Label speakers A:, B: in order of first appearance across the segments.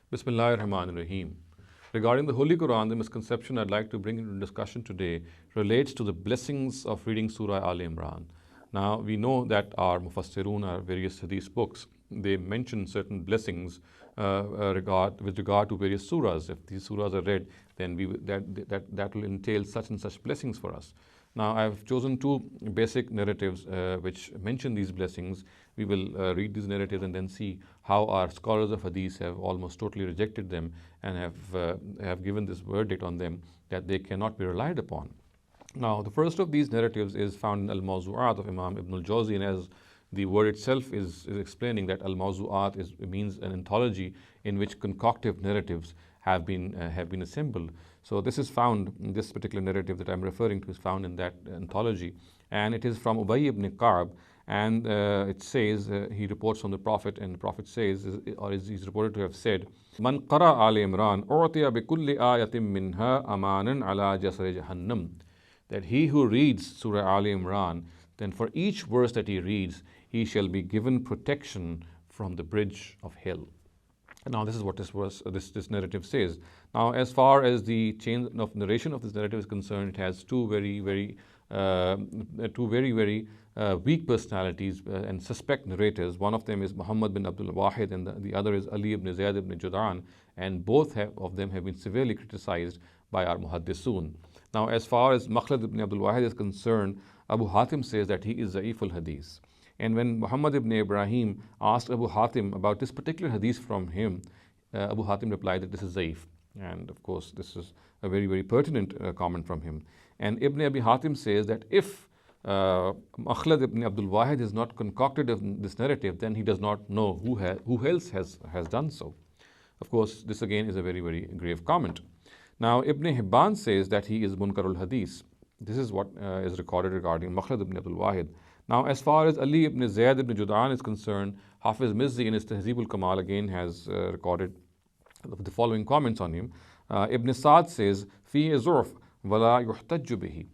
A: Bismillahir Rahmanir Rahim. Regarding the Holy Quran, the misconception I'd like to bring into discussion today relates to the blessings of reading Surah Al Imran. Now, we know that our Mufassirun, our various hadith books, they mention certain blessings with regard to various surahs. If these surahs are read, then that will entail such and such blessings for us. Now, I have chosen two basic narratives which mention these blessings. We will read these narratives and then see how our scholars of hadith have almost totally rejected them and have given this verdict on them that they cannot be relied upon. Now, the first of these narratives is found in Al-Mawzu'at of Imam Ibn al-Jawzi, and as the word itself is explaining, that Al-Mawzu'at means an anthology in which concoctive narratives have been assembled. So this is found, this particular narrative that I'm referring to is found in that anthology, and it is from Ubay ibn Ka'b, and it says, he reports from the Prophet, and the Prophet says, or he's reported to have said, Man qara Al-i-Imran u'tiya bi kulli ayatin minha amanan ala jasri jahannam. That he who reads Surah Al-Imran, then for each verse that he reads, he shall be given protection from the bridge of hell. Now, this is what this narrative says. Now, as far as the chain of narration of this narrative is concerned, it has two very weak personalities and suspect narrators. One of them is Muhammad bin Abdul Wahid, and the other is Ali ibn Zayd ibn Judan, and both of them have been severely criticized by our muhaddisun. Now, as far as Makhlad ibn Abdul Wahid is concerned, Abu Hatim says that he is Za'if al-Hadith. And when Muhammad ibn Ibrahim asked Abu Hatim about this particular hadith from him, Abu Hatim replied that this is Za'if. And of course, this is a very pertinent comment from him. And Ibn Abi Hatim says that if Makhlad ibn Abdul Wahid has not concocted this narrative, then he does not know who else has done so. Of course, this again is a very grave comment. Now, Ibn Hibban says that he is Munkarul Hadith. This is what is recorded regarding Makhlad ibn Abdul Wahid. Now, as far as Ali ibn Zayd ibn Judan is concerned, Hafiz Mizzi in his Tahzib al-Kamal again has recorded the following comments on him. Ibn Sa'd says, فِيهِ زُعْفٌ وَلَا يُحْتَجُّ بِهِ.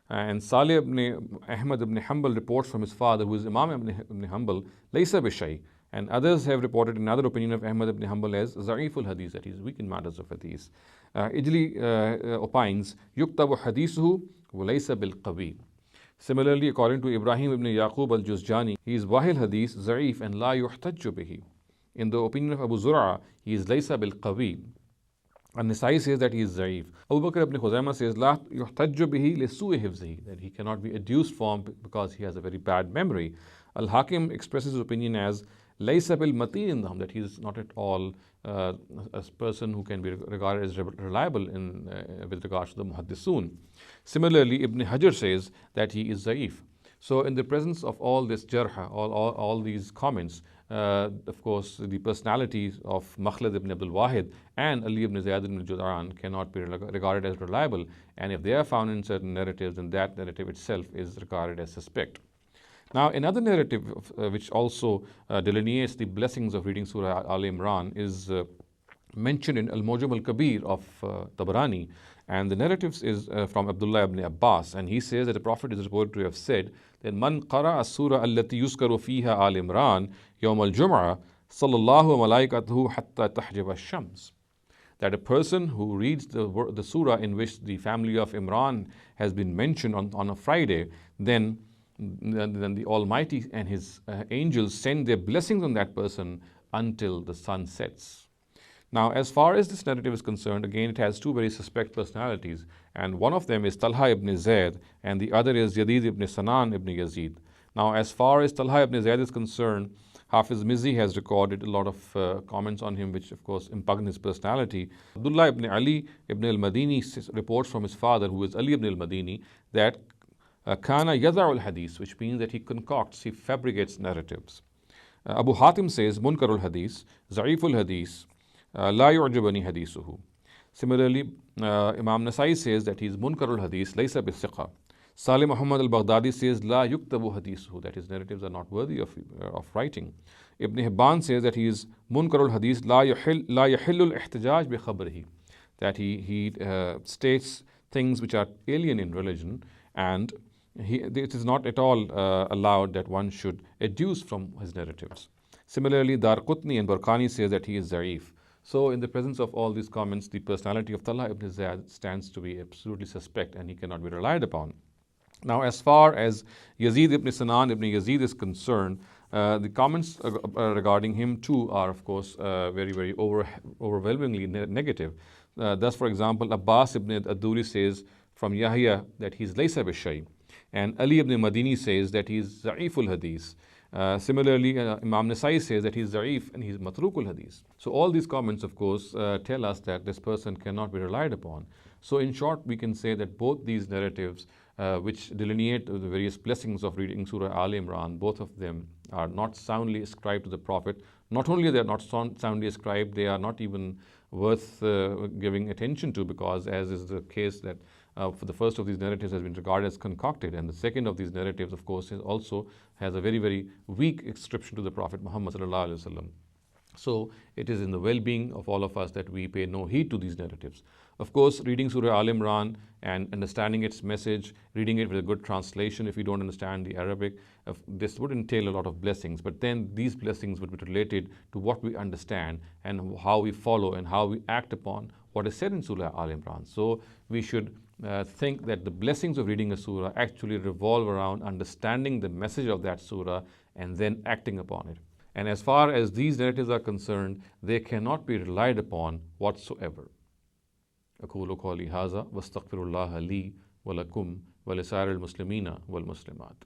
A: And Salih ibn Ahmed ibn Hanbal reports from his father, who is Imam ibn Hanbal, لَيْسَ بِشَيْءٍ. And others have reported another opinion of Ahmad ibn Hanbal as Za'iful Hadith, that he is weak in matters of Hadith. Ijli opines, يُكْتَبُ حَدِيثُهُ وَلَيْسَ بِالْقَوِيِّ. Similarly, according to Ibrahim ibn Yaqub al-Juzjani, he is Wahil Hadith, Za'if, and La yuhtajju bihi. In the opinion of Abu Zur'a, he is Laysa bil Qawi. And Nisai says that he is Za'if. Abu Bakr ibn Khuzaimah says, La yuhtajju bihi li su'i hifzihi, that he cannot be adduced from because he has a very bad memory. Al-Hakim expresses his opinion as Laysa bil matin, that he is not at all a person who can be regarded as reliable with regards to the muhaddisun. Similarly, Ibn Hajar says that he is Za'if. So in the presence of all this jarha, all these comments, of course, the personalities of Makhlad ibn Abdul Wahid and Ali ibn Zayd ibn Judan cannot be regarded as reliable. And if they are found in certain narratives, then that narrative itself is regarded as suspect. Now, another narrative which also delineates the blessings of reading Surah Al Imran is mentioned in Al-Mujam al-Kabir of Tabarani, and the narratives is from Abdullah ibn Abbas, and he says that the Prophet is reported to have said that Man qara'a surah allati yuskaru fiha Al Imran yawm al-Jum'ah sallallahu wa malaikatuhu hatta tahjib ash-shams. That a person who reads the surah in which the family of Imran has been mentioned on a Friday, then the Almighty and His angels send their blessings on that person until the sun sets. Now, as far as this narrative is concerned, again, it has two very suspect personalities, and one of them is Talha ibn Zayd, and the other is Yazid ibn Sanan ibn Yazid. Now, as far as Talha ibn Zayd is concerned, Hafiz Mizzi has recorded a lot of comments on him, which of course impugn his personality. Abdullah ibn Ali ibn al-Madini reports from his father, who is Ali ibn al-Madini, that Kana yada'u al-hadith, which means that he concocts, he fabricates narratives. Abu Hatim says, Munkarul Hadith, Za'iful Hadith, La yu'jabani hadithuhu. Similarly, Imam Nasai says that he is Munkarul Hadith, Laysa bis-siqa. Salih Muhammad al-Baghdadi says, La yuktabu hadithuhu, that his narratives are not worthy of writing. Ibn Hibban says that he is Munkarul Hadith, La yahillu al-ihtijaj bi khabrihi, that he states things which are alien in religion, and it is not at all allowed that one should adduce from his narratives. Similarly, Darqutni and Barqani says that he is Za'if. So in the presence of all these comments, the personality of Talha ibn Ziyad stands to be absolutely suspect and he cannot be relied upon. Now, as far as Yazid ibn Sinan ibn Yazid is concerned, the comments regarding him too are, of course, very overwhelmingly negative. Thus, for example, Abbas ibn Ad-Duri says from Yahya that he is laysa bishay, and Ali ibn Madini says that he is za'iful hadith. Similarly, Imam Nasai says that he is za'if and he is matrukul hadith. So all these comments, of course, tell us that this person cannot be relied upon. So in short, we can say that both these narratives, which delineate the various blessings of reading Surah Al Imran, both of them are not soundly ascribed to the Prophet. Not only they are not soundly ascribed, they are not even worth giving attention to, because as is the case that for the first of these narratives has been regarded as concocted, and the second of these narratives, of course, also has a very weak ascription to the Prophet Muhammad sallallahu alaihi wasallam. So it is in the well-being of all of us that we pay no heed to these narratives. Of course, reading Surah Al Imran and understanding its message, reading it with a good translation if you don't understand the Arabic, this would entail a lot of blessings. But then these blessings would be related to what we understand and how we follow and how we act upon what is said in Surah Al Imran. So we should think that the blessings of reading a surah actually revolve around understanding the message of that surah and then acting upon it. And as far as these narratives are concerned, they cannot be relied upon whatsoever. أقول قولي هذا واستغفر الله لي ولكم ولسائر المسلمين والمسلمات.